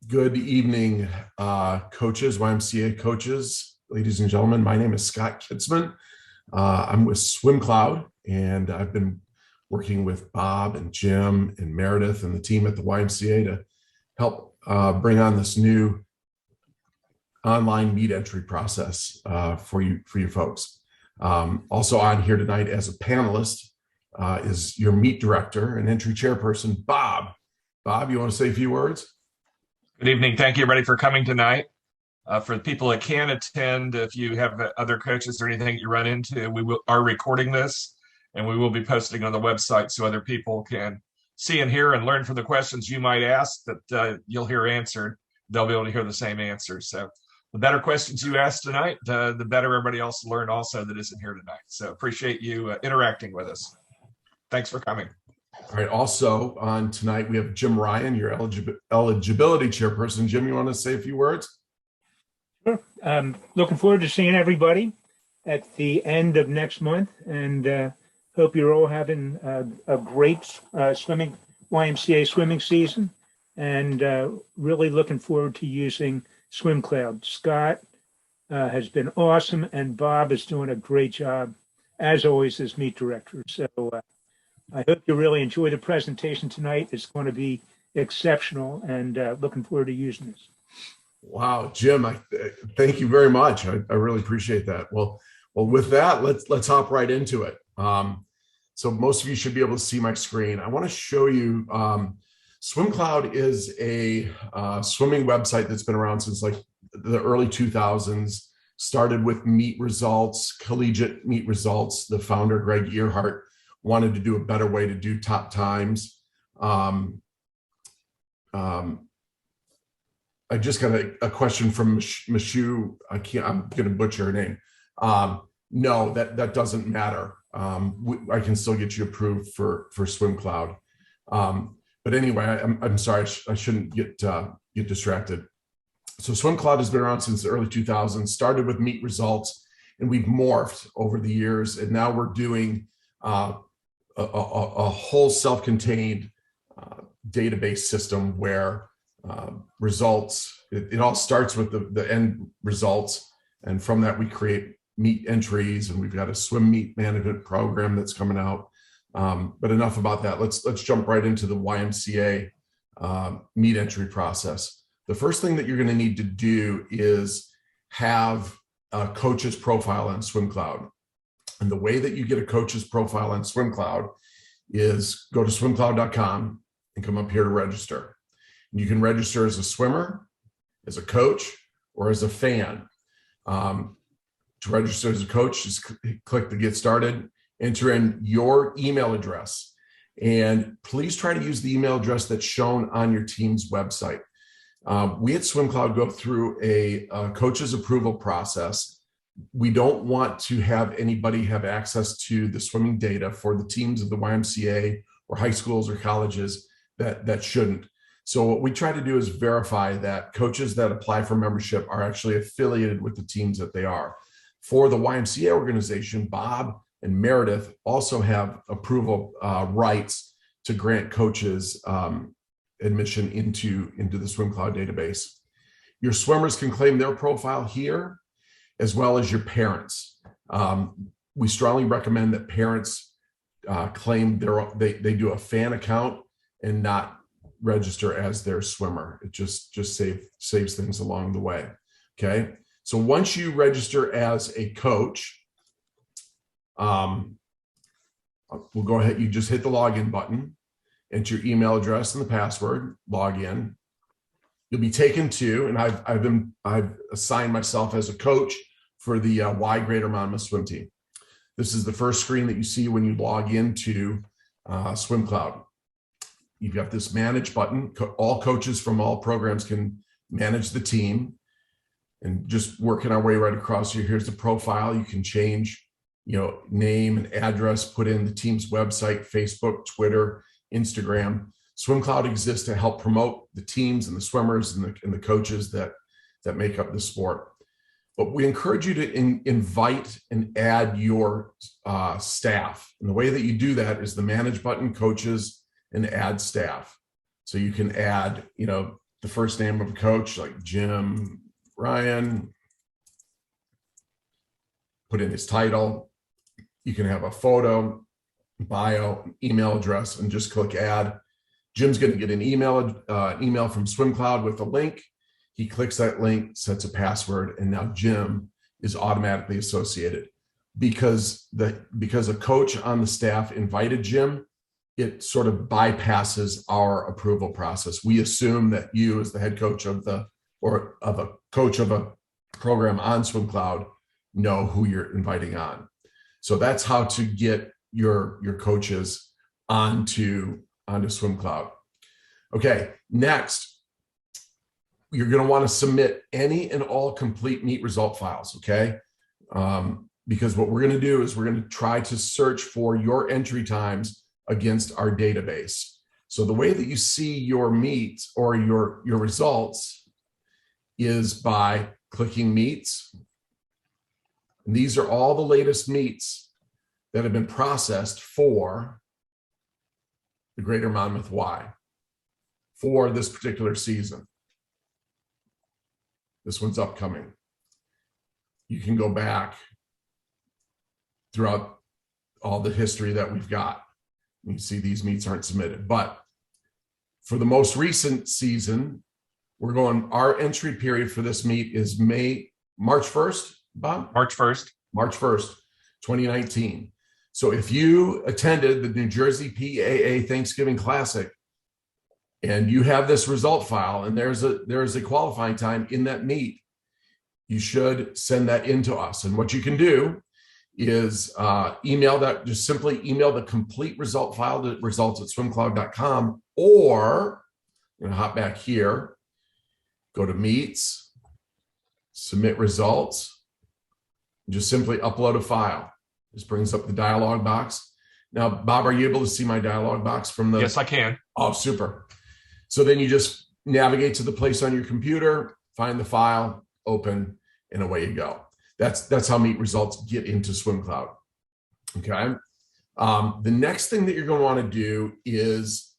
Good evening, coaches, YMCA coaches, ladies and gentlemen. My name is Scott Kitzman. I'm with SwimCloud, and I've been working with Bob and Jim and Meredith and the team at the YMCA to help bring on this new online meet entry process for you folks. Also on here tonight as a panelist is your meet director and entry chairperson, Bob. Bob, you want to say a few words? Good evening. Thank you, everybody, for coming tonight. For the people that can attend, if you have other coaches or anything you run into, we are recording this, and we will be posting on the website so other people can see and hear and learn from the questions you might ask that you'll hear answered. They'll be able to hear the same answers. So the better questions you ask tonight, the better everybody else will learn also that isn't here tonight. So appreciate you interacting with us. Thanks for coming. All right. Also on tonight, we have Jim Ryan, your eligibility chairperson. Jim, you want to say a few words? Sure. Looking forward to seeing everybody at the end of next month, and hope you're all having a great YMCA swimming season, and really looking forward to using SwimCloud. Scott has been awesome, and Bob is doing a great job, as always, as meet director. So I hope you really enjoy the presentation tonight. It's going to be exceptional, and looking forward to using this. Wow, Jim, thank you very much. I really appreciate that. Well, with that, let's hop right into it. So most of you should be able to see my screen. I want to show you. SwimCloud is a swimming website that's been around since like the early 2000s. Started with meet results, collegiate meet results. The founder, Greg Earhart, wanted to do a better way to do top times. I just got a question from Mishu. I'm going to butcher her name. No, that doesn't matter. I can still get you approved for SwimCloud. But anyway, I'm sorry, I shouldn't get distracted. So SwimCloud has been around since the early 2000s, started with meet results, and we've morphed over the years. And now we're doing a whole self-contained database system where results, it all starts with the end results. And from that, we create meet entries, and we've got a swim meet management program that's coming out. But enough about that. Let's jump right into the YMCA meet entry process. The first thing that you're going to need to do is have a coach's profile on SwimCloud. And the way that you get a coach's profile on SwimCloud is go to swimcloud.com and come up here to register. And you can register as a swimmer, as a coach, or as a fan. To register as a coach, just click the Get Started, enter in your email address, and please try to use the email address that's shown on your team's website. We at SwimCloud go through a coach's approval process. We don't want to have anybody have access to the swimming data for the teams of the YMCA or high schools or colleges that shouldn't. So what we try to do is verify that coaches that apply for membership are actually affiliated with the teams that they are. For the YMCA organization, Bob and Meredith also have approval rights to grant coaches admission into the SwimCloud database. Your swimmers can claim their profile here, as well as your parents. We strongly recommend that parents claim they do a fan account and not register as their swimmer. It just saves things along the way. Okay. So once you register as a coach, we'll go ahead. You just hit the login button, enter your email address and the password, log in. You'll be taken to, and I've assigned myself as a coach for the Y Greater Monmouth swim team. This is the first screen that you see when you log into SwimCloud. You've got this manage button. All coaches from all programs can manage the team, and just working our way right across here. Here's the profile. You can change, name and address, put in the team's website, Facebook, Twitter, Instagram. SwimCloud exists to help promote the teams and the swimmers and the coaches that make up the sport. But we encourage you to invite and add your staff. And the way that you do that is the manage button, coaches, and add staff. So you can add, the first name of a coach, like Jim Ryan, put in his title. You can have a photo, bio, email address, and just click add. Jim's going to get an email from SwimCloud with a link. He clicks that link, sets a password, and now Jim is automatically associated. Because a coach on the staff invited Jim, it sort of bypasses our approval process. We assume that you, as the head coach of a coach of a program on SwimCloud, know who you're inviting on. So that's how to get your coaches onto SwimCloud. Okay, next, you're going to want to submit any and all complete meet result files. Okay, because what we're going to do is we're going to try to search for your entry times against our database. So the way that you see your meets or your results is by clicking meets. And these are all the latest meets that have been processed for the Greater Monmouth Y for this particular season. This one's upcoming. You can go back throughout all the history that we've got. You see these meets aren't submitted, but for the most recent season, our entry period for this meet is March 1st, Bob? March 1st. March 1st, 2019. So if you attended the New Jersey PAA Thanksgiving Classic and you have this result file and there's a qualifying time in that meet, you should send that in to us. And what you can do is email that, just simply email the complete result file to results@swimcloud.com, or I'm going to hop back here, go to meets, submit results, and just simply upload a file. This brings up the dialog box. Now, Bob, are you able to see my dialog box from the? Yes, I can. Oh, super. So then you just navigate to the place on your computer, find the file, open, and away you go. That's how meet results get into SwimCloud. Okay. The next thing that you're going to want to do is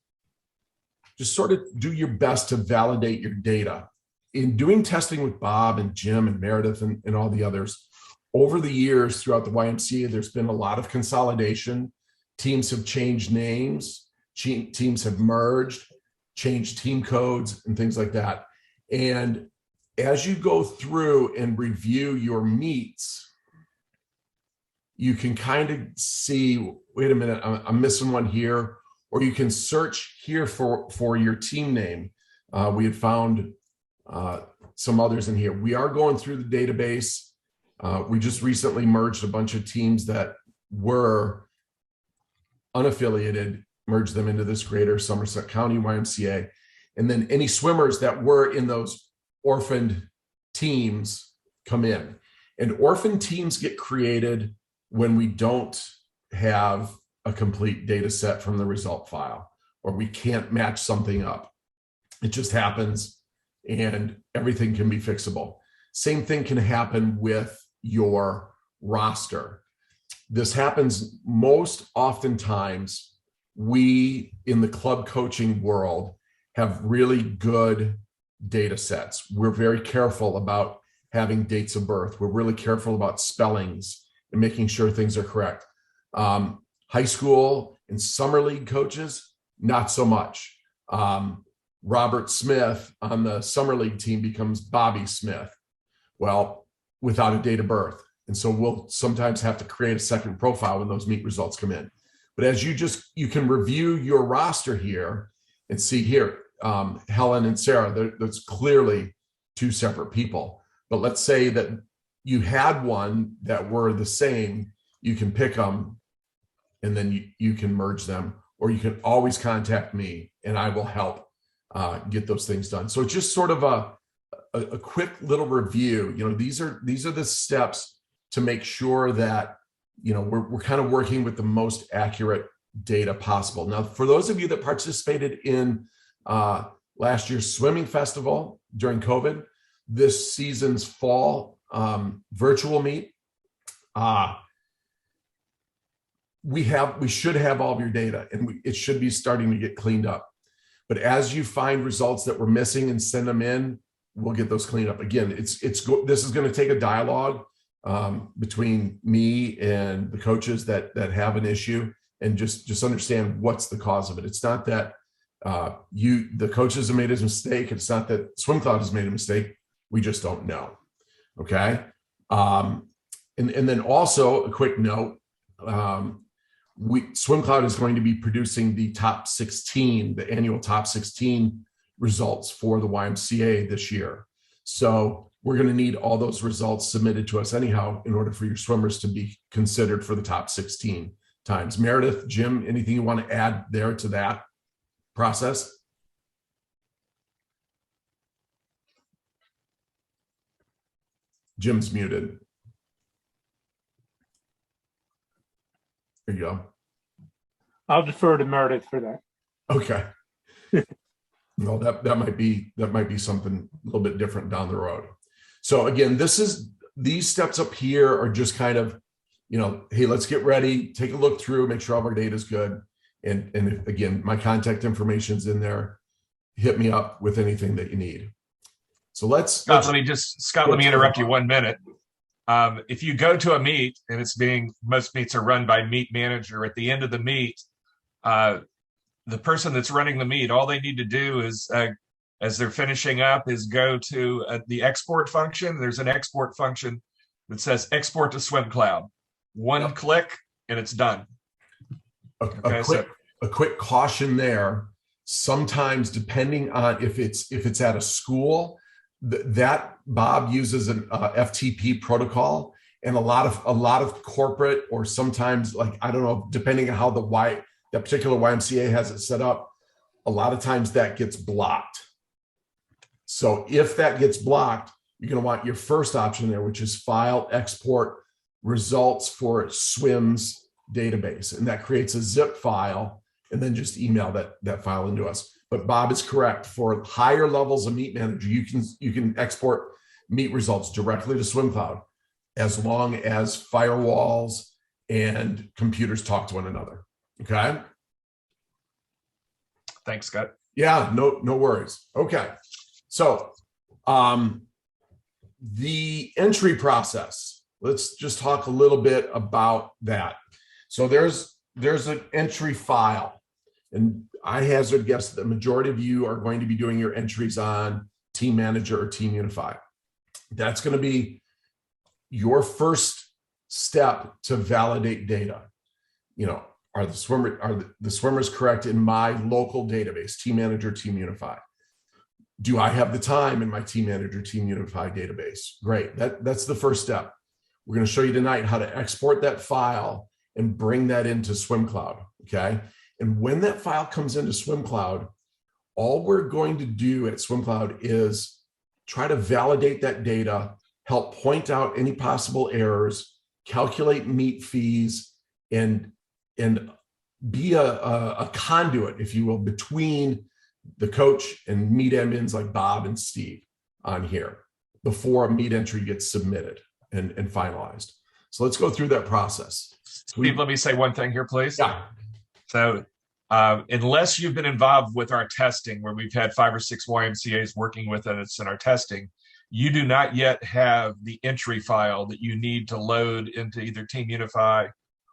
just sort of do your best to validate your data. In doing testing with Bob and Jim and Meredith and all the others, over the years throughout the YMCA, there's been a lot of consolidation. Teams have changed names, teams have merged, changed team codes and things like that. And as you go through and review your meets, you can kind of see, wait a minute, I'm missing one here, or you can search here for your team name. We had found some others in here. We are going through the database. We just recently merged a bunch of teams that were unaffiliated, merged them into this greater Somerset County YMCA. And then any swimmers that were in those orphaned teams come in. And orphaned teams get created when we don't have a complete data set from the result file, or we can't match something up. It just happens, and everything can be fixable. Same thing can happen with your roster. This happens most oftentimes. We in the club coaching world have really good data sets. We're very careful about having dates of birth. We're really careful about spellings and making sure things are correct. High school and summer league coaches, not so much. Robert Smith on the summer league team becomes Bobby Smith. Well, without a date of birth. And so we'll sometimes have to create a second profile when those meet results come in. But as you can review your roster here and see here, Helen and Sarah, that's clearly two separate people. But let's say that you had one that were the same, you can pick them and then you can merge them, or you can always contact me and I will help get those things done. So it's just sort of a quick little review. These are the steps to make sure that we're kind of working with the most accurate data possible. Now, for those of you that participated in last year's swimming festival during COVID, this season's fall virtual meet, we should have all of your data, and it should be starting to get cleaned up. But as you find results that we're missing and send them in, we'll get those cleaned up. Again, this is going to take a dialogue between me and the coaches that have an issue, and just understand what's the cause of it. It's not that the coaches have made a mistake. It's not that SwimCloud has made a mistake. We just don't know. Okay. And then also a quick note, SwimCloud is going to be producing the top 16, the annual top 16 results for the YMCA this year. So we're going to need all those results submitted to us anyhow in order for your swimmers to be considered for the top 16 times. Meredith, Jim, anything you want to add there to that process? Jim's muted. There you go. I'll defer to Meredith for that. Okay. Well, that might be something a little bit different down the road. So again, these steps up here are just kind of, hey, let's get ready, take a look through, make sure all of our data is good. And again, my contact information is in there. Hit me up with anything that you need. So Scott, let me interrupt you 1 minute. If you go to a meet and most meets are run by meet manager, at the end of the meet, the person that's running the meet, all they need to do is, as they're finishing up, is go to the export function. There's an export function that says export to SwimCloud. One click and it's done. A quick caution there. Sometimes, depending on if it's at a school, that Bob uses an FTP protocol, and a lot of corporate, or sometimes, like, I don't know, depending on how that particular YMCA has it set up, a lot of times that gets blocked. So if that gets blocked, you're going to want your first option there, which is file export results for SWIM's database, and that creates a zip file, and then just email that file into us. But Bob is correct. For higher levels of Meet Manager, you can export meet results directly to SwimCloud, as long as firewalls and computers talk to one another. Okay. Thanks, Scott. Yeah, no worries. Okay. So the entry process, let's just talk a little bit about that. So there's an entry file, and I hazard guess the majority of you are going to be doing your entries on Team Manager or Team Unify. That's going to be your first step to validate data. Are the swimmers correct in my local database, Team Manager, Team Unify? Do I have the time in my Team Manager, Team Unify database? Great. That's the first step. We're going to show you tonight how to export that file and bring that into SwimCloud. Okay. And when that file comes into SwimCloud, all we're going to do at SwimCloud is try to validate that data, help point out any possible errors, calculate meet fees, and be a conduit, if you will, between the coach and meet admins like Bob and Steve on here before a meet entry gets submitted and finalized. So let's go through that process. Steve, let me say one thing here, please. Yeah. So unless you've been involved with our testing, where we've had 5 or 6 YMCAs working with us in our testing, you do not yet have the entry file that you need to load into either Team Unify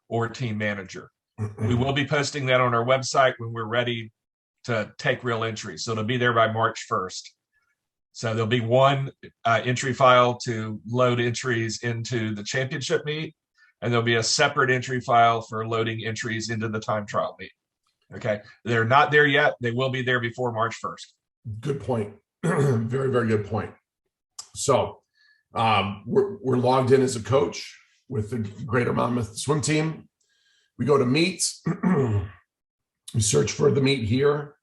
or Team Manager. We will be posting that on our website when we're ready to take real entries. So it'll be there by March 1st. So there'll be one entry file to load entries into the championship meet, and there'll be a separate entry file for loading entries into the time trial meet. Okay, they're not there yet. They will be there before March 1st. Good point. Very, very good point. So we're logged in as a coach with the Greater Monmouth swim team. We go to meets. We search for the meet here.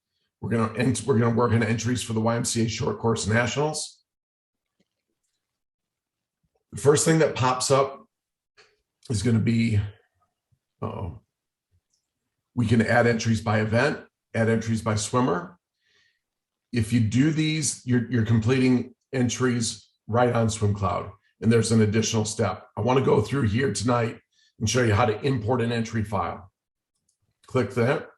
We're gonna work on entries for the YMCA Short Course Nationals. The first thing that pops up is going to be, we can add entries by event, add entries by swimmer. If you do these, you're completing entries right on SwimCloud, and there's an additional step. I want to go through here tonight and show you how to import an entry file. Click that.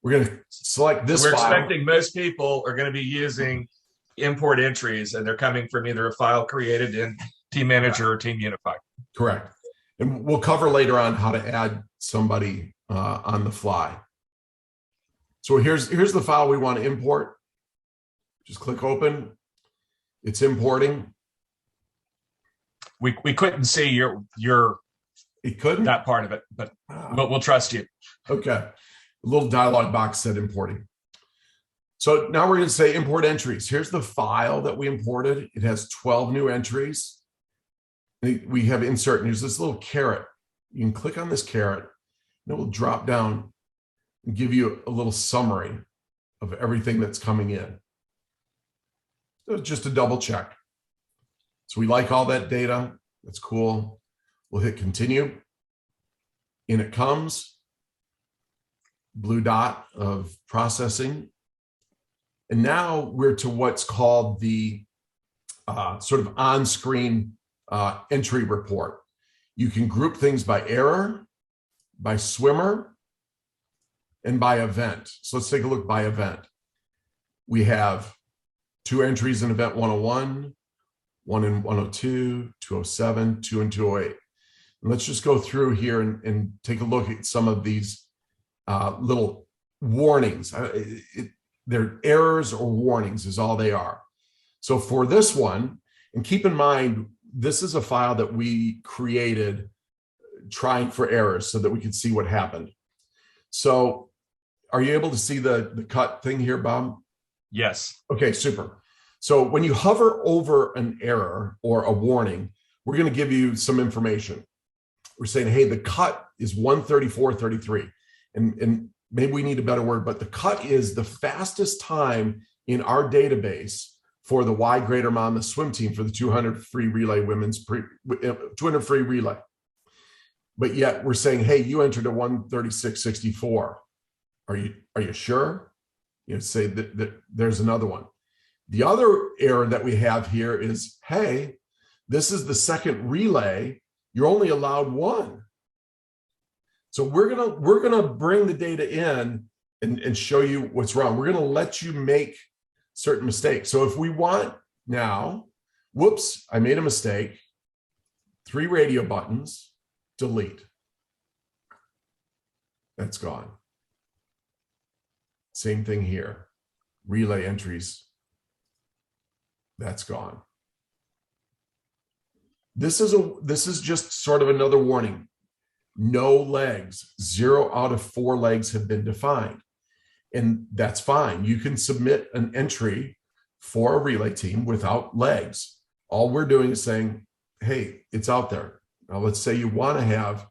We're going to select this We're file. expecting most people are going to be using import entries, and they're coming from either a file created in Team Manager or Team Unified. Correct. And we'll cover later on how to add somebody on the fly. So here's the file we want to import. Just click open. It's importing. We couldn't see your It couldn't? that part of it, but we'll trust you. Okay. A little dialog box said importing. So now we're going to say import entries. Here's the file that we imported. It has 12 new entries. We have insert, and there's this little caret. You can click on this caret, and it will drop down and give you a little summary of everything that's coming in. So just a double check. So we like all that data. That's cool. We'll hit continue. In it comes. Blue dot of processing. And now we're to what's called the sort of on-screen entry report. You can group things by error, by swimmer, and by event. So let's take a look by event. We have 2 entries in event 101, 1 in 102, 207, 2 in 208. And let's just go through here and take a look at some of these little warnings. They're errors or warnings is all they are. So for this one, and keep in mind, this is a file that we created trying for errors so that we could see what happened. So are you able to see the cut thing here, Bob? Yes. Okay, super. So when you hover over an error or a warning, we're going to give you some information. We're saying, hey, the cut is 134.33. And maybe we need a better word, but the cut is the fastest time in our database for the Y Greater Monmouth swim team for the 200 free relay 200 free relay. But yet we're saying, hey, you entered a 136.64. Are you sure? Say that there's another one. The other error that we have here is, hey, this is the second relay. You're only allowed 1. So we're gonna bring the data in and show you what's wrong. We're gonna let you make certain mistakes. So if we want now, whoops, I made a mistake. 3 radio buttons, delete. That's gone. Same thing here. Relay entries. That's gone. This is just sort of another warning. No legs. 0 out of 4 legs have been defined. And that's fine. You can submit an entry for a relay team without legs. All we're doing is saying, hey, it's out there. Now let's say you want to have,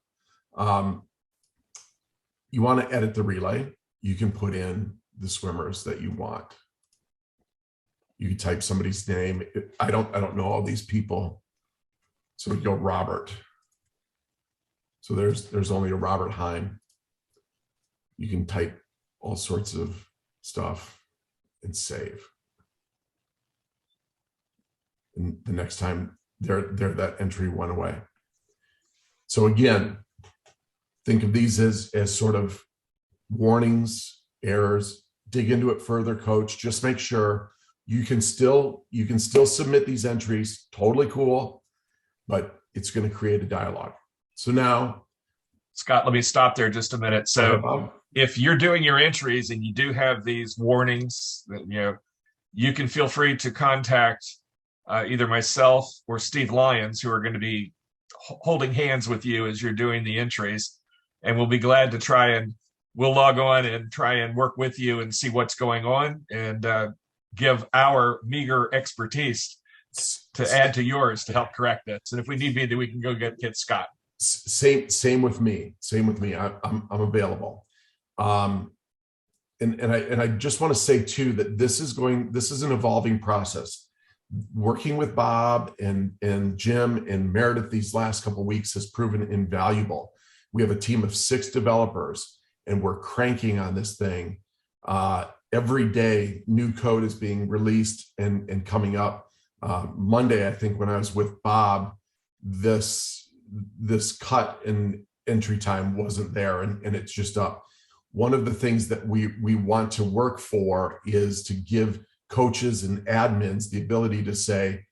you want to edit the relay. You can put in the swimmers that you want. You can type somebody's name. I don't know all these people. So we go Robert. So there's only a Robert Heim. You can type all sorts of stuff and save. And the next time that entry went away. So again, think of these as sort of warnings, errors. Dig into it further, coach. Just make sure you can still submit these entries. Totally cool, but it's going to create a dialogue. So now, Scott, let me stop there just a minute. So if you're doing your entries and you do have these warnings, that you can feel free to contact either myself or Steve Lyons, who are going to be holding hands with you as you're doing the entries, and we'll be glad to we'll log on and try and work with you and see what's going on and give our meager expertise to add to yours to help correct this. And if we need be, then we can go get Scott. Same with me. I'm available. And I just want to say too that this is an evolving process. Working with Bob and Jim and Meredith these last couple of weeks has proven invaluable. We have a team of 6 developers, and we're cranking on this thing. Every day, new code is being released and coming up. Monday, I think, when I was with Bob, this cut and entry time wasn't there, and it's just up. one of the things that we want to work for is to give coaches and admins the ability to say,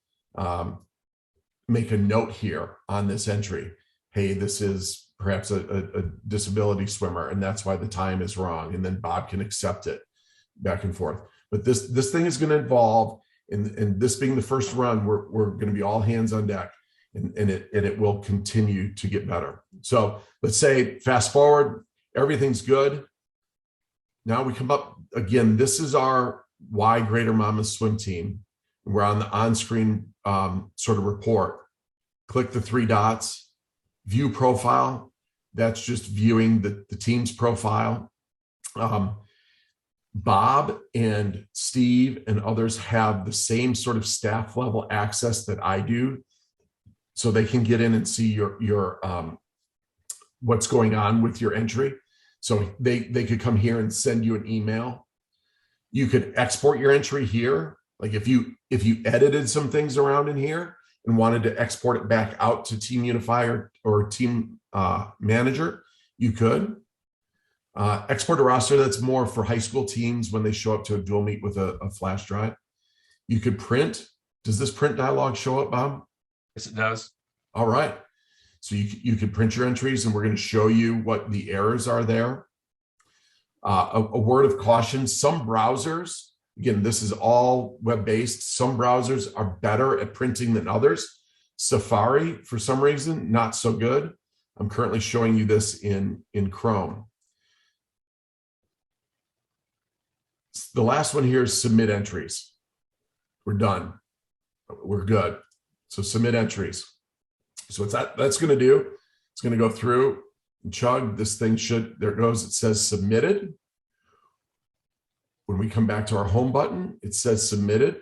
make a note here on this entry. Hey, this is perhaps a disability swimmer, and that's why the time is wrong. And then Bob can accept it back and forth. But this thing is going to involve, and this being the first run, we're going to be all hands on deck, and it will continue to get better. So let's say fast forward, everything's good. Now we come up again. This is our Y Greater Mama swim team. We're on the on-screen sort of report. Click the 3 dots, view profile. That's just viewing the team's profile. Bob and Steve and others have the same sort of staff level access that I do, so they can get in and see your what's going on with your entry. So they could come here and send you an email. You could export your entry here. Like if you edited some things around in here and wanted to export it back out to Team Unify or Team Manager, you could. Export a roster, that's more for high school teams when they show up to a dual meet with a flash drive. You could print. Does this print dialog show up, Bob? Yes, it does. All right. So you could print your entries, and we're going to show you what the errors are there. A word of caution, some browsers, again, this is all web-based, some browsers are better at printing than others. Safari, for some reason, not so good. I'm currently showing you this in Chrome. The last one here is submit entries. We're done. We're good. So submit entries. So what's that's going to do, it's going to go through and chug. This thing should, there it goes. It says submitted. When we come back to our home button, it says submitted.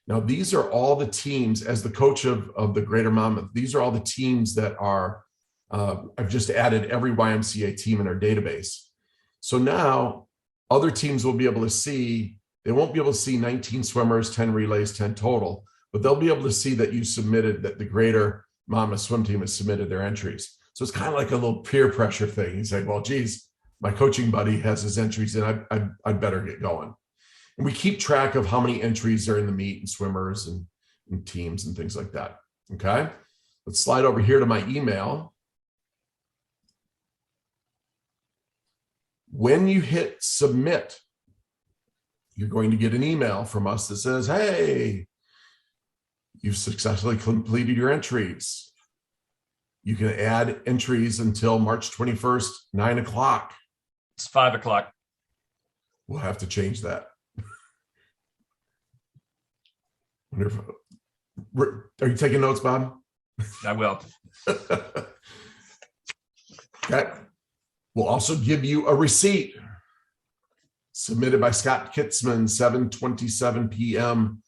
Now, these are all the teams, as the coach of the Greater Monmouth, these are all the teams that are, I've just added every YMCA team in our database. So now other teams will be able to see, they won't be able to see 19 swimmers, 10 relays, 10 total, but they'll be able to see that you submitted, that the Greater Monmouth swim team has submitted their entries. So it's kind of like a little peer pressure thing. You say, well, geez, my coaching buddy has his entries in, I'd better get going. And we keep track of how many entries are in the meet and swimmers and teams and things like that. Okay, let's slide over here to my email. When you hit submit, you're going to get an email from us that says, hey, you've successfully completed your entries. You can add entries until March 21st, 9 o'clock. It's 5 o'clock. We'll have to change that. Are you taking notes, Bob? I will. Okay. We'll also give you a receipt submitted by Scott Kitzman, 7:27 p.m.,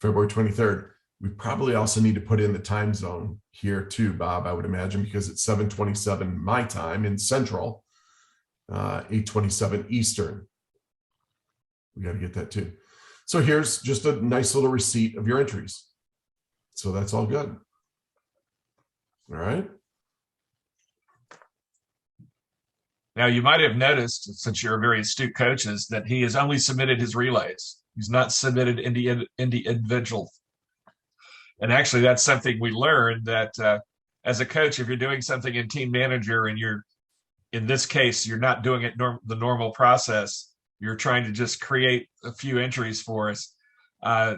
February 23rd. We probably also need to put in the time zone here too, Bob, I would imagine, because it's 7:27 my time in Central, 8:27 Eastern. We got to get that too. So here's just a nice little receipt of your entries. So that's all good. All right. Now, you might have noticed, since you're very astute coaches, that he has only submitted his relays. He's not submitted individual. And actually, that's something we learned, that as a coach, if you're doing something in Team Manager and you're, in this case, you're not doing it the normal process, you're trying to just create a few entries for us,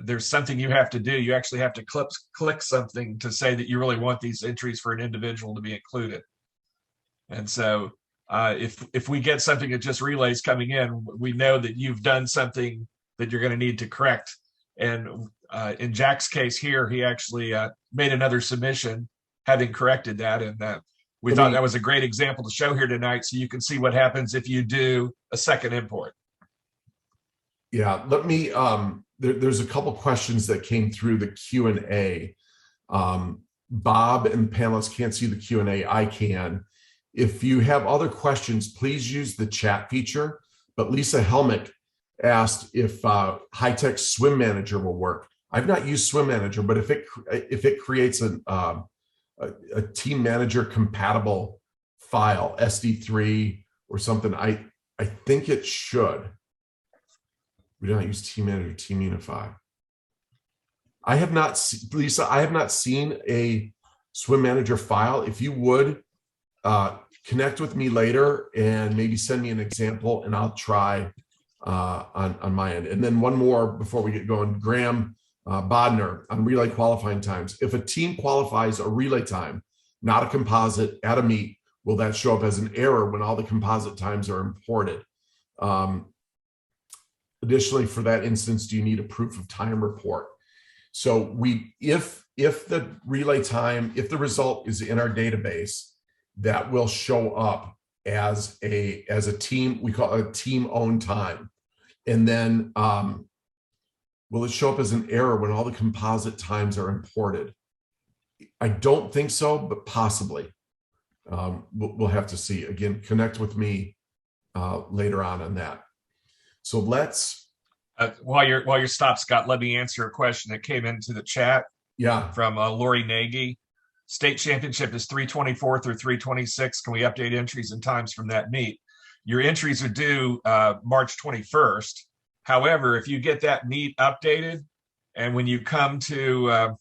there's something you have to do. You actually have to click something to say that you really want these entries for an individual to be included. And so if we get something that just relays coming in, we know that you've done something that you're going to need to correct. And in Jack's case here, he actually made another submission having corrected that. And we thought that was a great example to show here tonight, so you can see what happens if you do a second import. Yeah, let me, there's a couple questions that came through the Q&A. Bob and panelists can't see the Q&A, I can. If you have other questions, please use the chat feature. But Lisa Helmick asked if high-tech Swim Manager will work. I've not used Swim Manager, but if it creates a Team Manager compatible file, SD3 or something, I think it should. We do not use Team Manager, Team Unify. I have not, Lisa, I have not seen a Swim Manager file. If you would connect with me later and maybe send me an example, and I'll try on my end. And then one more before we get going. Graham Bodner on relay qualifying times. If a team qualifies a relay time, not a composite, at a meet, will that show up as an error when all the composite times are imported? Additionally, for that instance, do you need a proof of time report? So if the relay time, if the result is in our database, that will show up as a team, we call it a team owned time. And then will it show up as an error when all the composite times are imported? I don't think so, but possibly. We'll have to see. Again, connect with me later on that. So let's. While you're stopped, Scott, let me answer a question that came into the chat. Yeah. From Lori Nagy. State championship is 324 through 326. Can we update entries and times from that meet? Your entries are due March 21st. However, if you get that meet updated, and when you come to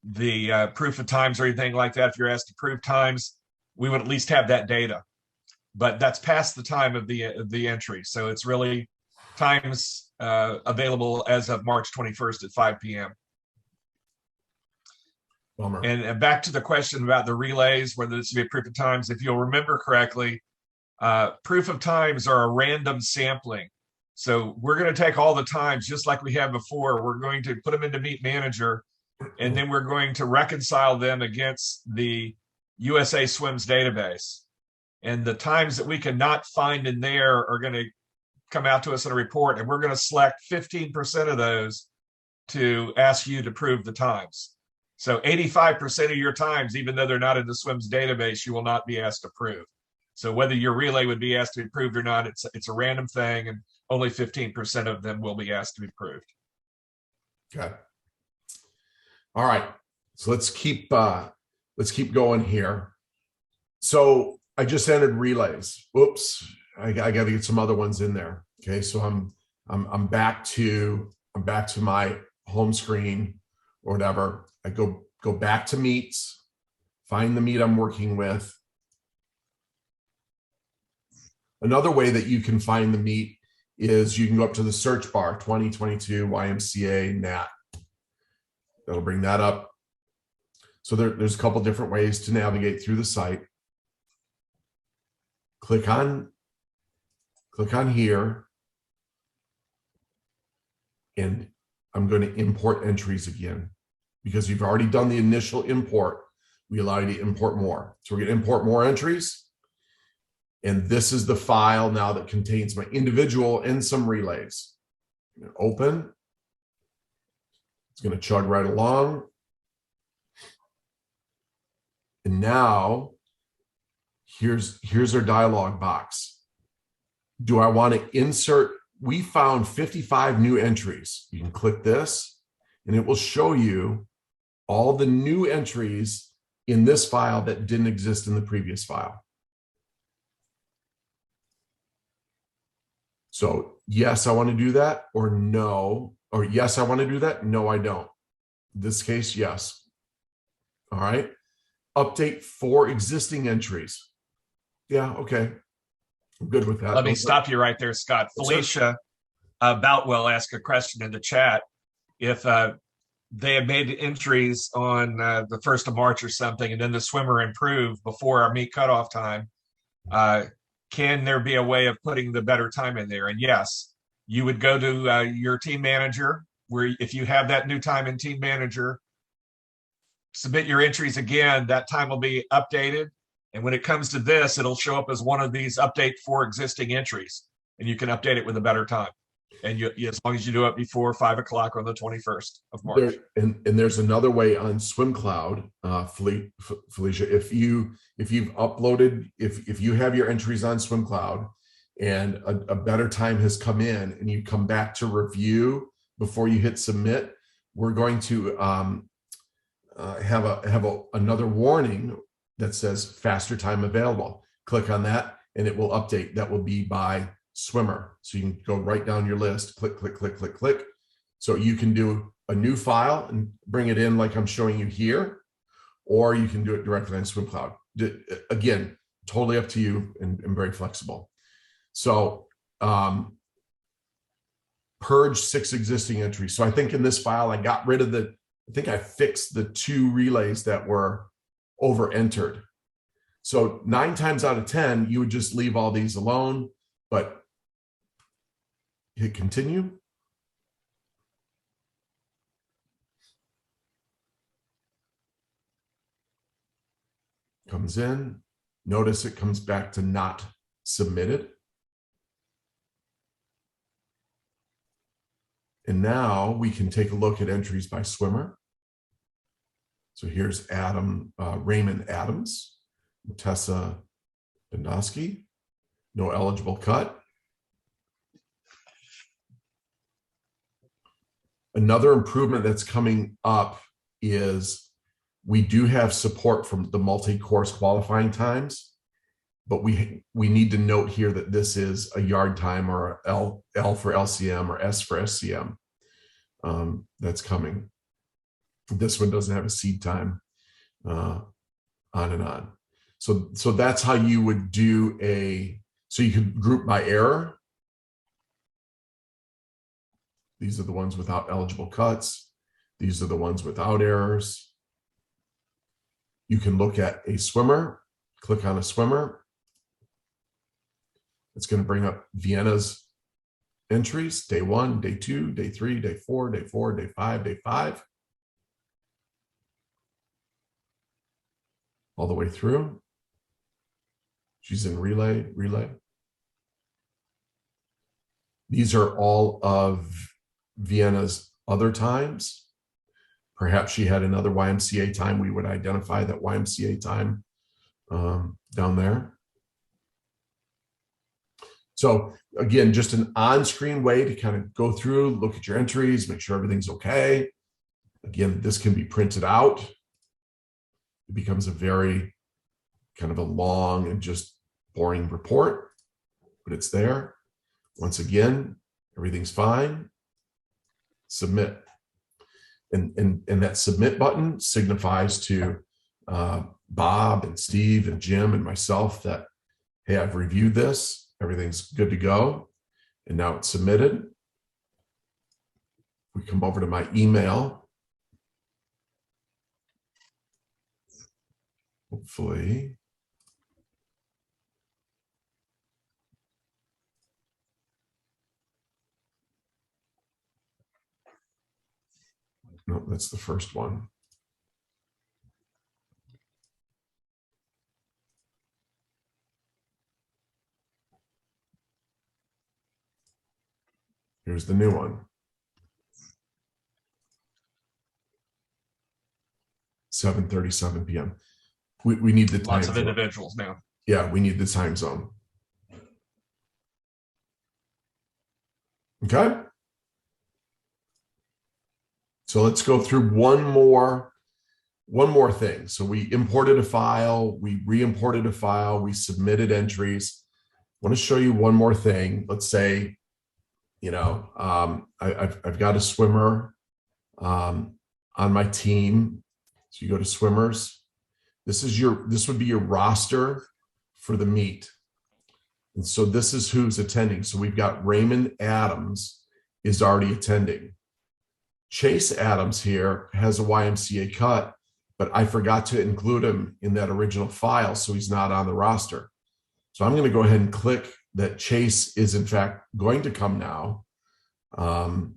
the proof of times or anything like that, if you're asked to prove times, we would at least have that data. But that's past the time of the entry. So it's really times available as of March 21st at 5 p.m. Bummer. And back to the question about the relays, whether this would be a proof of times, if you'll remember correctly, proof of times are a random sampling. So we're going to take all the times just like we have before. We're going to put them into Meet Manager, and then we're going to reconcile them against the USA Swims database. And the times that we cannot find in there are going to come out to us in a report, and we're going to select 15% of those to ask you to prove the times. So 85% of your times, even though they're not in the SWIMS database, you will not be asked to prove. So whether your relay would be asked to be proved or not, it's a random thing, and only 15% of them will be asked to be proved. Okay. All right. So let's keep going here. So I just entered relays. Whoops. I got to get some other ones in there. Okay. So I'm back to my home screen or whatever. I go back to meets, find the meet I'm working with. Another way that you can find the meet is you can go up to the search bar, 2022 YMCA NAT. That'll bring that up. So there's a couple different ways to navigate through the site. Click on here, and I'm going to import entries again. Because you've already done the initial import, we allow you to import more. So we're going to import more entries. And this is the file now that contains my individual and some relays. Open. It's going to chug right along. And now here's our dialog box. Do I want to insert? We found 55 new entries. You can click this, and it will show you all the new entries in this file that didn't exist in the previous file. So yes, I want to do that, or no, or yes, I want to do that. No, I don't. In this case, yes. All right. Update 4 existing entries. Yeah. Okay. I'm good with that. Let me stop you right there, Scott. Felicia Boutwell asked a question in the chat. If they had made entries on the 1st of March or something, and then the swimmer improved before our meet cutoff time, can there be a way of putting the better time in there? And yes, you would go to your team manager, where if you have that new time in team manager, submit your entries again, that time will be updated. And when it comes to this, it'll show up as one of these update 4 existing entries, and you can update it with a better time. And you, as long as you do it before 5 o'clock on the 21st of March. And there's another way on SwimCloud, Felicia. If you've uploaded, if you have your entries on SwimCloud, and a better time has come in, and you come back to review before you hit submit, we're going to have another warning that says faster time available. Click on that, and it will update. That will be by swimmer. So you can go right down your list, click, click, click, click, click. So you can do a new file and bring it in like I'm showing you here, or you can do it directly on SwimCloud. Again, totally up to you and very flexible. So purge 6 existing entries. So I think in this file, I got rid of I think I fixed the 2 relays that were over entered. So 9 times out of 10, you would just leave all these alone, but hit continue. Comes in. Notice it comes back to not submitted. And now we can take a look at entries by swimmer. So here's Raymond Adams, Tessa Bendowski, no eligible cut. Another improvement that's coming up is we do have support from the multi-course qualifying times, but we need to note here that this is a yard time or L for LCM or S for SCM. That's coming. This one doesn't have a seed time, on and on. So that's how you would do so you could group by error. These are the ones without eligible cuts. These are the ones without errors. You can look at a swimmer, click on a swimmer. It's going to bring up Vienna's entries, day 1, day 2, day 3, day 4, day 4, day 5, day 5. All the way through. She's in relay. These are all of Vienna's other times. Perhaps she had another YMCA time. We would identify that YMCA time down there. So again, just an on-screen way to kind of go through, look at your entries, make sure everything's okay. Again, this can be printed out. It becomes a very kind of a long and just boring report, but it's there. Once again, everything's fine. Submit. And that submit button signifies to Bob and Steve and Jim and myself that, hey, I've reviewed this. Everything's good to go. And now it's submitted. We come over to my email. Hopefully. No, that's the first one. Here's the new one. 7:37 p.m. We need the time Lots of zone. individuals now. Yeah, we need the time zone. Okay. So let's go through one more thing. So we imported a file, we re-imported a file, we submitted entries. I want to show you one more thing. Let's say, I've got a swimmer on my team. So you go to swimmers. This would be your roster for the meet. And so this is who's attending. So we've got Raymond Adams is already attending. Chase Adams here has a YMCA cut, but I forgot to include him in that original file, so he's not on the roster. So I'm going to go ahead and click that Chase is in fact going to come now. And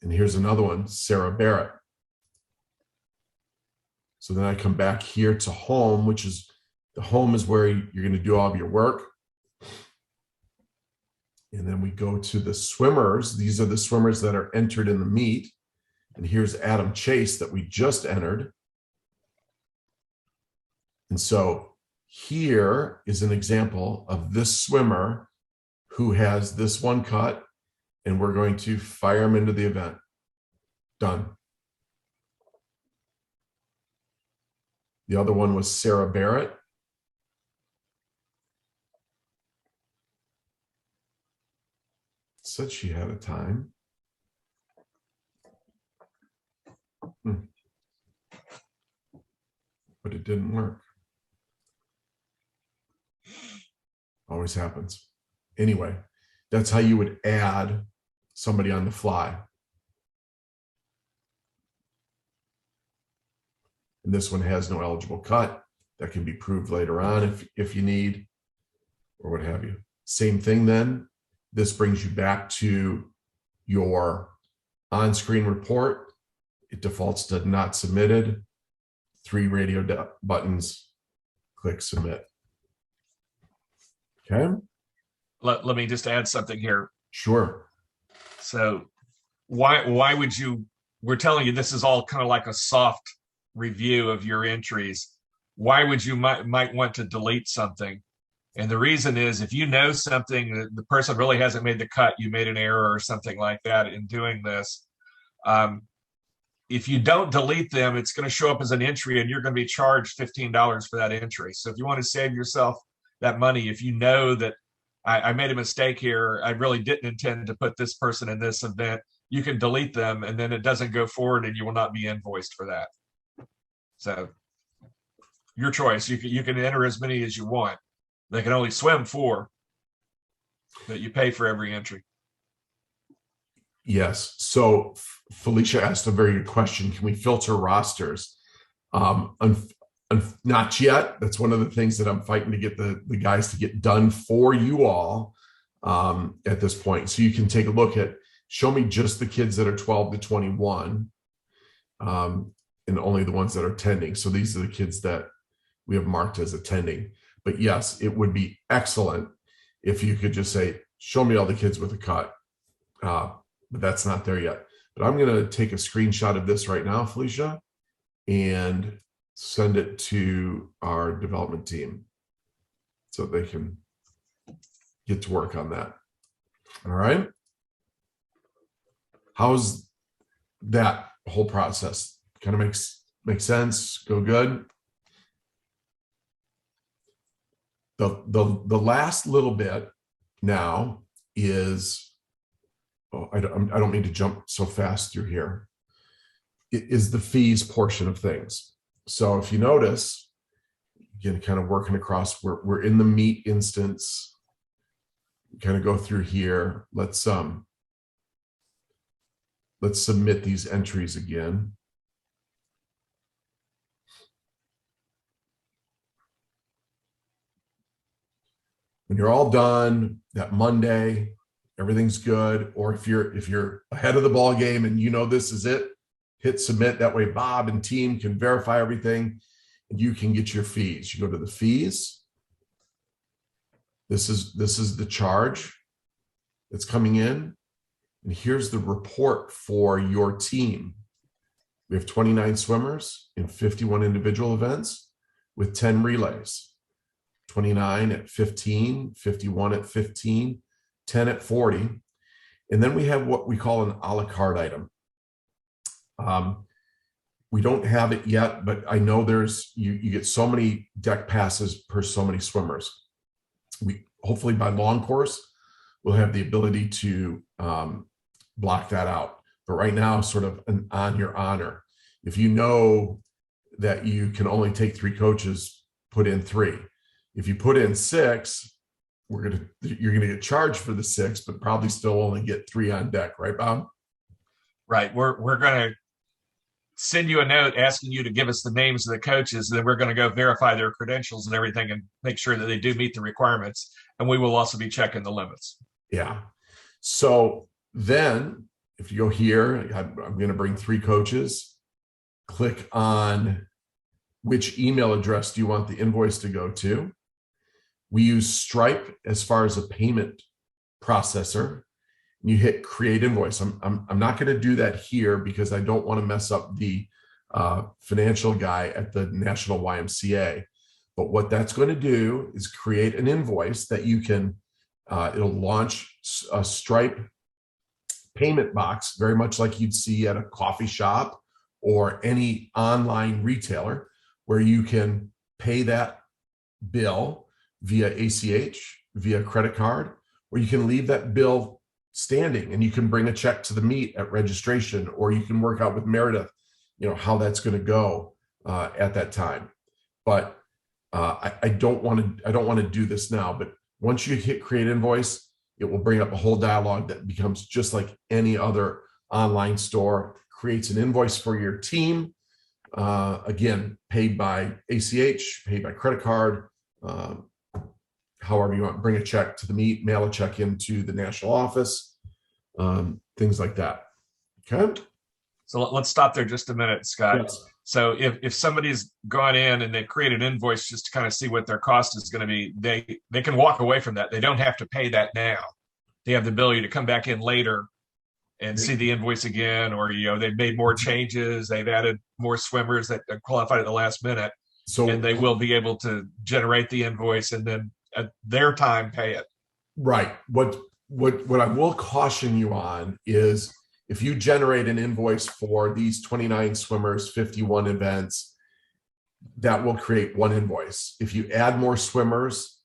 here's another one, Sarah Barrett. So then I come back here to home, which is the home is where you're going to do all of your work. And then we go to the swimmers. These are the swimmers that are entered in the meet. And here's Adam Chase that we just entered. And so here is an example of this swimmer who has this one cut, and we're going to fire him into the event. Done. The other one was Sarah Barrett. said she had a time. But it didn't work. Always happens. Anyway, that's how you would add somebody on the fly. And this one has no eligible cut. That can be proved later on if you need, or what have you. Same thing then. This brings you back to your on-screen report. It defaults to not submitted. 3 radio buttons. Click submit. Okay. Let me just add something here. Sure. So why would you, we're telling you this is all kind of like a soft review of your entries. Why would you might want to delete something? And the reason is, if you know something that the person really hasn't made the cut, you made an error or something like that in doing this. If you don't delete them, it's going to show up as an entry and you're going to be charged $15 for that entry. So if you want to save yourself that money, if you know that I made a mistake here, I really didn't intend to put this person in this event, you can delete them and then it doesn't go forward and you will not be invoiced for that. So your choice. You can enter as many as you want. They can only swim 4, but you pay for every entry. Yes. So Felicia asked a very good question. Can we filter rosters? Not yet. That's one of the things that I'm fighting to get the guys to get done for you all at this point. So you can take a look at, show me just the kids that are 12 to 21 and only the ones that are attending. So these are the kids that we have marked as attending. But yes, it would be excellent if you could just say, show me all the kids with a cut. But that's not there yet. But I'm going to take a screenshot of this right now, Felicia, and send it to our development team so they can get to work on that. All right. How's that whole process? Kind of makes sense? Go good? The last little bit now is, I don't mean to jump so fast through here, it is the fees portion of things. So if you notice, again, kind of working across, we're in the meet instance, kind of go through here. Let's submit these entries again. When you're all done that Monday, everything's good. Or if you're ahead of the ball game and you know this is it, hit submit. That way Bob and team can verify everything and you can get your fees. You go to the fees. This is the charge that's coming in. And here's the report for your team. We have 29 swimmers in 51 individual events with 10 relays. 29 at 15, 51 at 15, 10 at 40. And then we have what we call an a la carte item. We don't have it yet, but I know there's, you get so many deck passes per so many swimmers. We hopefully by long course, we'll have the ability to block that out. But right now, sort of an on your honor. If you know that you can only take 3 coaches, put in 3. If you put in 6, you're gonna get charged for the 6, but probably still only get 3 on deck, right, Bob? Right. We're gonna send you a note asking you to give us the names of the coaches, and then we're going to go verify their credentials and everything and make sure that they do meet the requirements. And we will also be checking the limits. Yeah. So then if you go here, I'm going to bring 3 coaches, click on which email address do you want the invoice to go to. We use Stripe as far as a payment processor. You hit create invoice. I'm not going to do that here because I don't want to mess up the financial guy at the National YMCA. But what that's going to do is create an invoice that you can, it'll launch a Stripe payment box, very much like you'd see at a coffee shop or any online retailer, where you can pay that bill via ACH, via credit card, or you can leave that bill standing, and you can bring a check to the meet at registration, or you can work out with Meredith, how that's going to go at that time. But I don't want to do this now, but once you hit create invoice, it will bring up a whole dialogue that becomes just like any other online store. Creates an invoice for your team, again, paid by ACH, paid by credit card, however you want. Bring a check to the meet, mail a check into the national office, things like that. Okay. So let's stop there just a minute, Scott. Yes. So if somebody's gone in and they create an invoice just to kind of see what their cost is going to be, they can walk away from that. They don't have to pay that now. They have the ability to come back in later and see the invoice again, or they've made more changes, they've added more swimmers that qualified at the last minute, and they will be able to generate the invoice and then at their time pay it. Right. What I will caution you on is, if you generate an invoice for these 29 swimmers, 51 events, that will create one invoice. If you add more swimmers,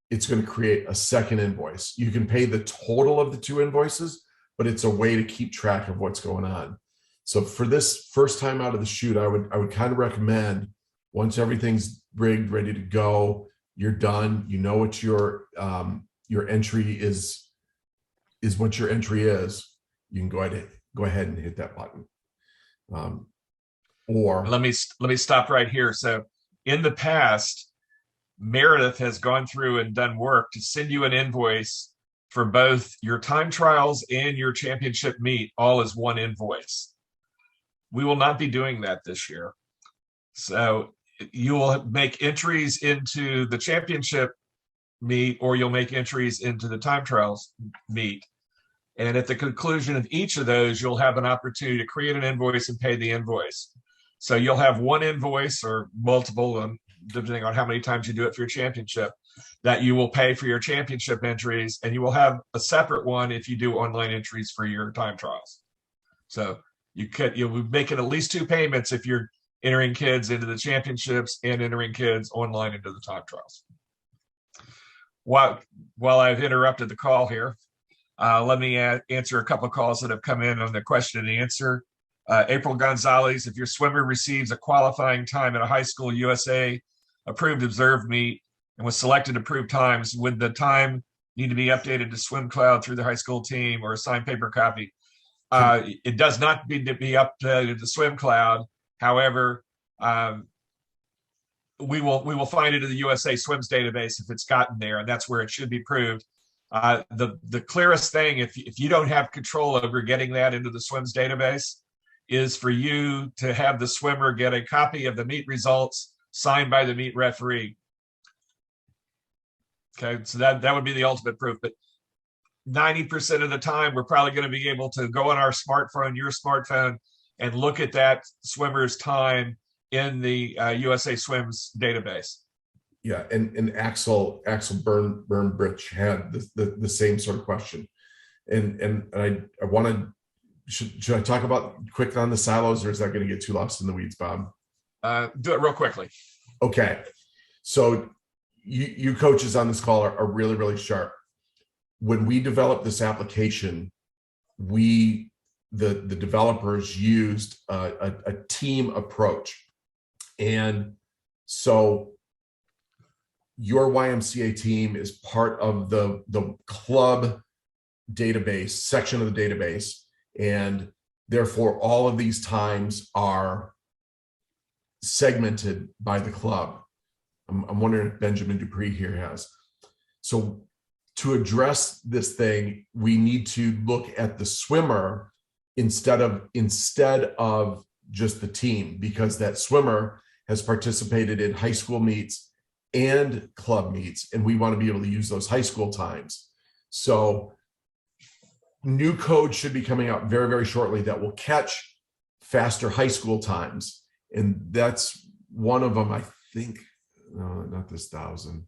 it's going to create a second invoice. You can pay the total of the two invoices, but it's a way to keep track of what's going on. So for this first time out of the chute, I would kind of recommend, once everything's rigged, ready to go, you're done, you know what your entry is what your entry is, you can go ahead and hit that button. Or let me stop right here. So in the past, Meredith has gone through and done work to send you an invoice for both your time trials and your championship meet, all as one invoice. We will not be doing that this year. So you will make entries into the championship meet, or you'll make entries into the time trials meet. And at the conclusion of each of those, you'll have an opportunity to create an invoice and pay the invoice. So you'll have one invoice or multiple, depending on how many times you do it for your championship, that you will pay for your championship entries, and you will have a separate one if you do online entries for your time trials. So you'll be making at least two payments if you're entering kids into the championships and entering kids online into the time trials. While I've interrupted the call here, let me answer a couple of calls that have come in on the question and answer. April Gonzalez, if your swimmer receives a qualifying time at a high school USA approved observed meet and was selected approved times, would the time need to be updated to SwimCloud through the high school team or a signed paper copy? It does not need to be updated to SwimCloud. However, we will find it in the USA Swims database if it's gotten there, and that's where it should be proved. The clearest thing, if you don't have control over getting that into the Swims database, is for you to have the swimmer get a copy of the meet results signed by the meet referee. Okay, so that would be the ultimate proof. But 90% of the time, we're probably going to be able to go on our smartphone, your smartphone, and look at that swimmer's time in the USA Swims database. Yeah, and Axel Burnbridge had the same sort of question, and I wanted, should I talk about quick on the silos, or is that going to get too lost in the weeds, Bob? Do it real quickly. Okay, so you coaches on this call are really, really sharp. When we developed this application, the developers used a team approach, and so your YMCA team is part of the club database section of the database, and therefore all of these times are segmented by the club. I'm wondering if Benjamin Dupree here has. So to address this thing, we need to look at the swimmer instead of just the team, because that swimmer has participated in high school meets and club meets, and we want to be able to use those high school times. So new code should be coming out very, very shortly that will catch faster high school times. And that's one of them, I think, no, not this 1,000,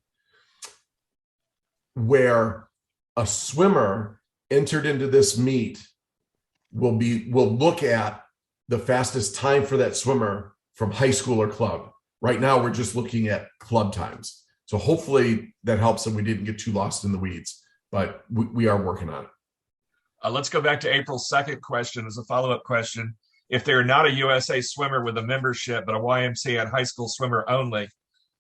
where a swimmer entered into this meet will look at the fastest time for that swimmer from high school or club. Right now, we're just looking at club times. So hopefully that helps and we didn't get too lost in the weeds, but we are working on it. Let's go back to April's second question as a follow-up question. If they're not a USA swimmer with a membership, but a YMCA and high school swimmer only,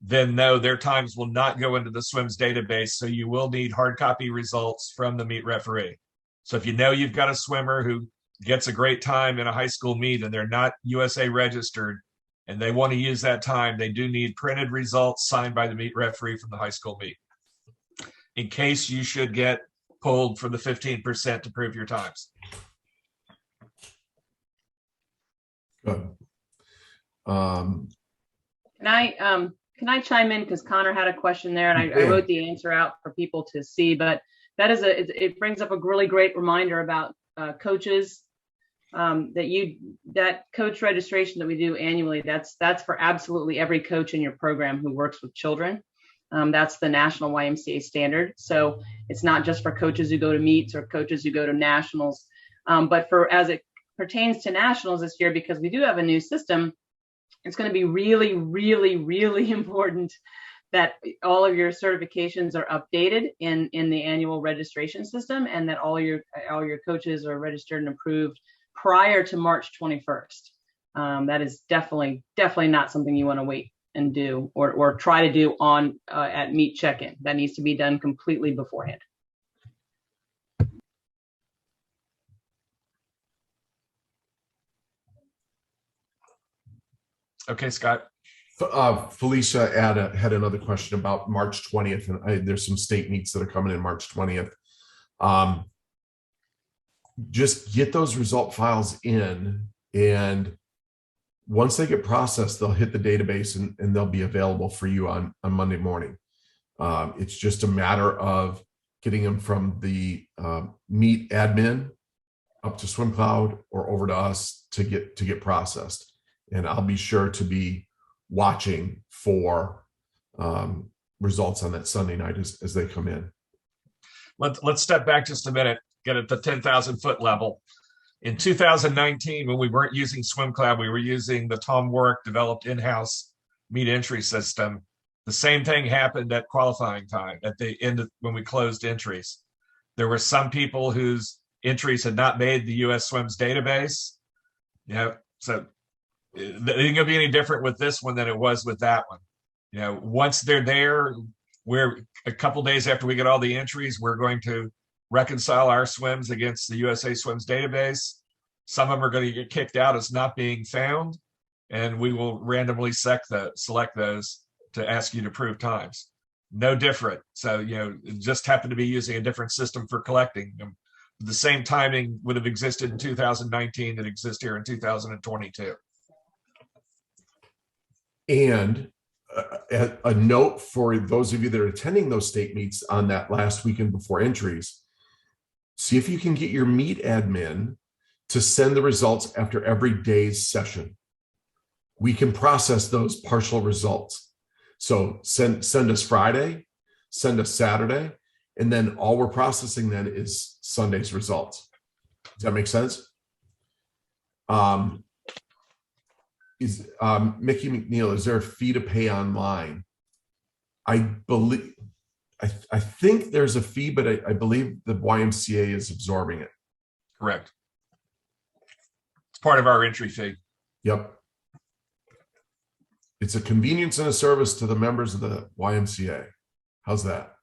then no, their times will not go into the SWIMS database. So you will need hard copy results from the meet referee. So if you know you've got a swimmer who gets a great time in a high school meet and they're not USA registered and they want to use that time, they do need printed results signed by the meet referee from the high school meet, in case you should get pulled for the 15% to prove your times. Good. Can I chime in, because Connor had a question there, and I wrote the answer out for people to see, but that is it brings up a really great reminder about coaches, that coach registration that we do annually. That's for absolutely every coach in your program who works with children. That's the national YMCA standard. So it's not just for coaches who go to meets or coaches who go to nationals, but for as it pertains to nationals this year, because we do have a new system, it's going to be really, really, really important that all of your certifications are updated in the annual registration system, and that all your coaches are registered and approved prior to March 21st. That is definitely not something you want to wait and do or try to do on at meet check-in. That needs to be done completely beforehand. Okay, Scott. Felicia had another question about March 20th, and there's some state meets that are coming in March 20th. Just get those result files in, and once they get processed, they'll hit the database and they'll be available for you on Monday morning. It's just a matter of getting them from the meet admin up to SwimCloud or over to us to get processed. And I'll be sure to be watching for results on that Sunday night as they come in. Let's step back just a minute, get at the 10,000 foot level. In 2019, when we weren't using SwimCloud, we were using the Tom Warwick developed in-house meet entry system. The same thing happened at qualifying time at the end of when we closed entries. There were some people whose entries had not made the US Swims database. So it ain't gonna be any different with this one than it was with that one. Once they're there, we're a couple days after we get all the entries, we're going to reconcile our swims against the USA Swims database. Some of them are going to get kicked out as not being found, and we will randomly select those to ask you to prove times. No different. So, it just happened to be using a different system for collecting them. The same timing would have existed in 2019 that exists here in 2022. And a note for those of you that are attending those state meets on that last weekend before entries, see if you can get your meet admin to send the results after every day's session. We can process those partial results. So send us Friday, send us Saturday, and then all we're processing then is Sunday's results. Does that make sense? Mickey McNeil, is there a fee to pay online? I think there's a fee, but I believe the YMCA is absorbing it. Correct. It's part of our entry fee. Yep. It's a convenience and a service to the members of the YMCA. How's that?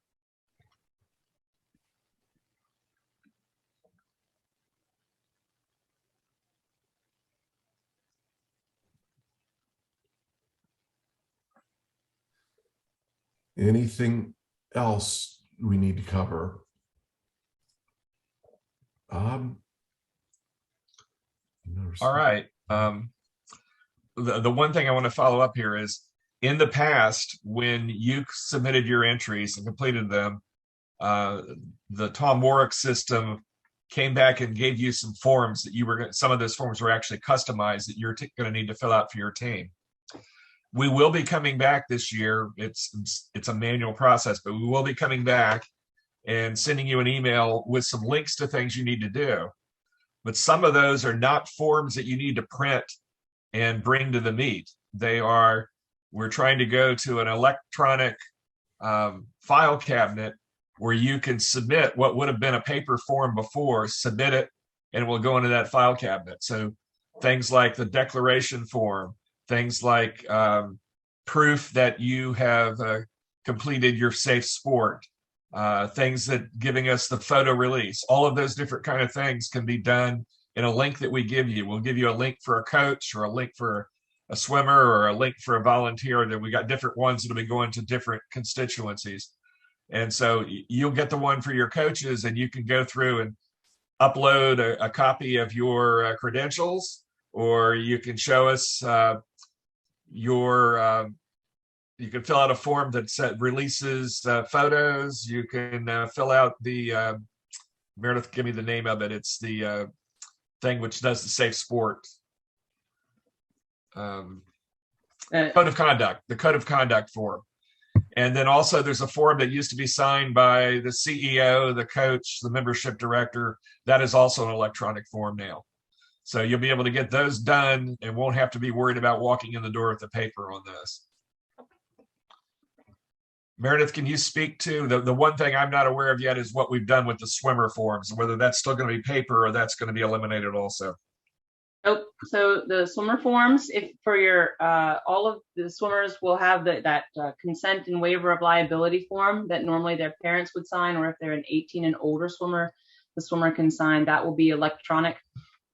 Anything else we need to cover? All right. The one thing I want to follow up here is, in the past, when you submitted your entries and completed them, the Tom Warwick system came back and gave you some forms that some of those forms were actually customized that you're going to need to fill out for your team. We will be coming back this year. It's a manual process, but we will be coming back and sending you an email with some links to things you need to do. But some of those are not forms that you need to print and bring to the meet. We're trying to go to an electronic file cabinet where you can submit what would have been a paper form before, submit it, and it will go into that file cabinet. So things like the declaration form, things like proof that you have completed your safe sport, things that giving us the photo release, all of those different kind of things can be done in a link that we give you. We'll give you a link for a coach or a link for a swimmer or a link for a volunteer. That we got different ones that'll be going to different constituencies. And so you'll get the one for your coaches, and you can go through and upload a copy of your credentials, or you can show us your you can fill out a form that releases photos. You can fill out the Meredith, give me the name of it. It's the thing which does the safe sport code of conduct, the code of conduct form. And then also there's a form that used to be signed by the CEO, the coach, the membership director. That is also an electronic form now. So you'll be able to get those done and won't have to be worried about walking in the door with the paper on this. Meredith, can you speak to the one thing I'm not aware of yet is what we've done with the swimmer forms, whether that's still going to be paper or that's going to be eliminated also? Nope. So the swimmer forms, if for your all of the swimmers will have that consent and waiver of liability form that normally their parents would sign, or if they're an 18 and older swimmer, the swimmer can sign. That will be electronic.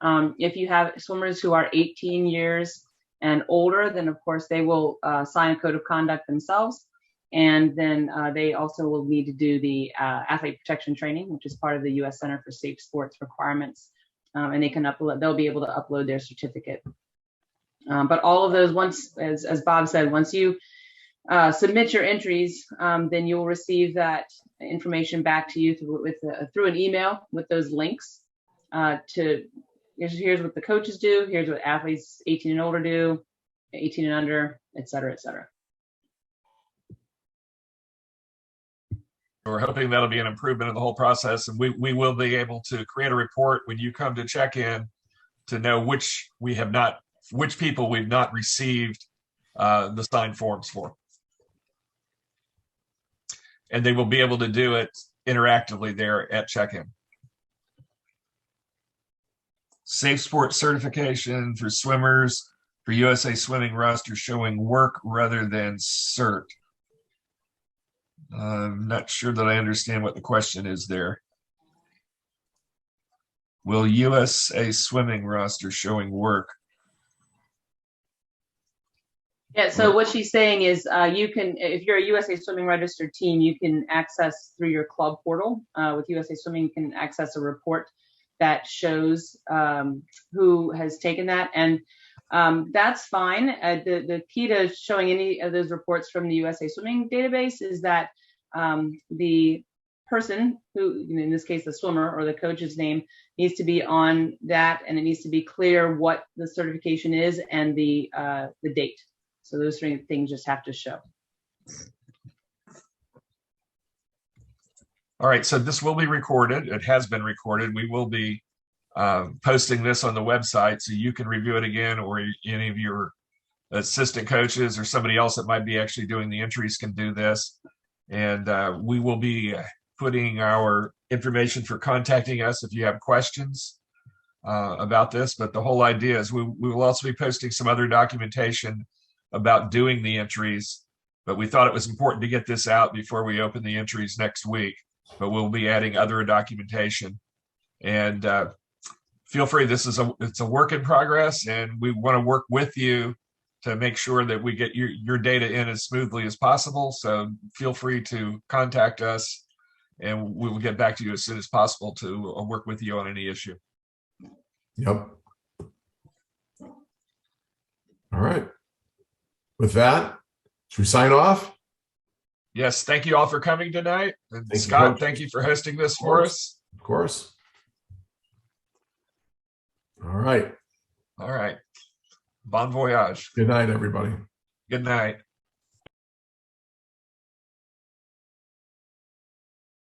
If you have swimmers who are 18 years and older, then of course they will sign a code of conduct themselves. And then they also will need to do the athlete protection training, which is part of the U.S. Center for Safe Sports requirements. And they can upload, they'll be able to upload their certificate. But all of those, once, as Bob said, once you submit your entries, then you'll receive that information back to you through an email with those links to here's what the coaches do, here's what athletes 18 and older do, 18 and under, et cetera, et cetera. We're hoping that'll be an improvement of the whole process, and we will be able to create a report when you come to check in to know which people we've not received the signed forms for. And they will be able to do it interactively there at check-in. Safe sport certification for swimmers for USA Swimming roster showing work rather than cert. I'm not sure that I understand what the question is there. Will USA Swimming roster showing work? Yeah, so what she's saying is you can, if you're a USA Swimming registered team, you can access through your club portal. With USA Swimming, you can access a report that shows who has taken that. And that's fine. The key to showing any of those reports from the USA Swimming database is that the person who, in this case, the swimmer or the coach's name, needs to be on that, and it needs to be clear what the certification is and the date. So those three things just have to show. All right, so this will be recorded. It has been recorded. We will be posting this on the website so you can review it again, or any of your assistant coaches or somebody else that might be actually doing the entries can do this. And we will be putting our information for contacting us if you have questions about this. But the whole idea is we will also be posting some other documentation about doing the entries. But we thought it was important to get this out before we open the entries next week. But we'll be adding other documentation. And feel free, it's a work in progress, and we want to work with you to make sure that we get your data in as smoothly as possible. So feel free to contact us, and we will get back to you as soon as possible to work with you on any issue. Yep. All right. With that, should we sign off? Yes, thank you all for coming tonight. And Thank Scott, you, thank you for hosting this for us. Of course. All right. All right. Bon voyage. Good night, everybody. Good night.